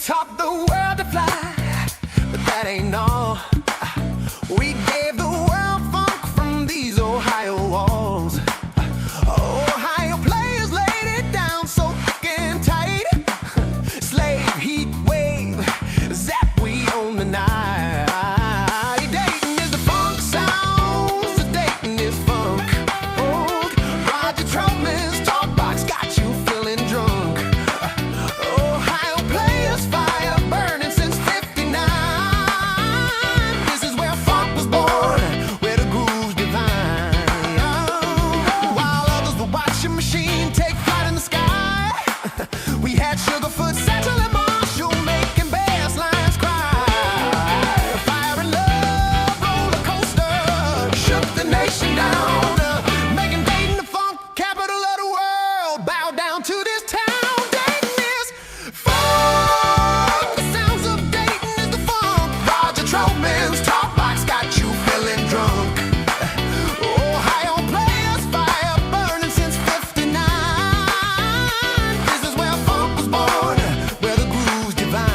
taught the world to fly, but that ain't all. We gave the world funk from these Ohio walls. Ohio players laid it down so thick and tight. Slave, heat wave, zap, we own the night. Dayton is the funk sounds, Dayton is funk. Oh, Roger Troutman's talk box got you feeling drunk. Ohio players fire burning since '59. This is where funk was born, where the groove's divine. While others were watching machine take flight in the sky, we had Sugarfoot, Satchel, and Marshall making bass lines cry. Fire and love roller coaster shook the nation down, making Dayton the funk capital of the world. Bow down to this town. Dayton is funk. The sounds of Dayton is the funk. Roger Troutman's talk box got you feeling drunk. Ohio players fire burning since '59. This is where funk was born, where the groove's divine.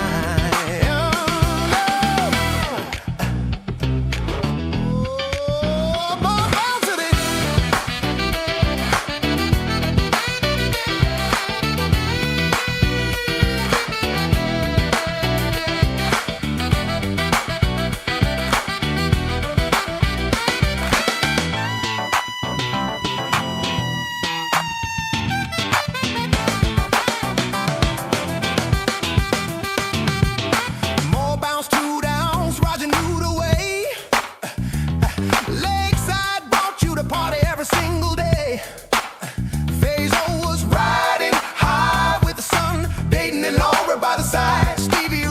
Bounce to this. More bounce, 2 downs, Roger knew the way. Lakeside brought you to party every single day. Fazo was riding high with the sun, Dayton and Laura by the side. Stevie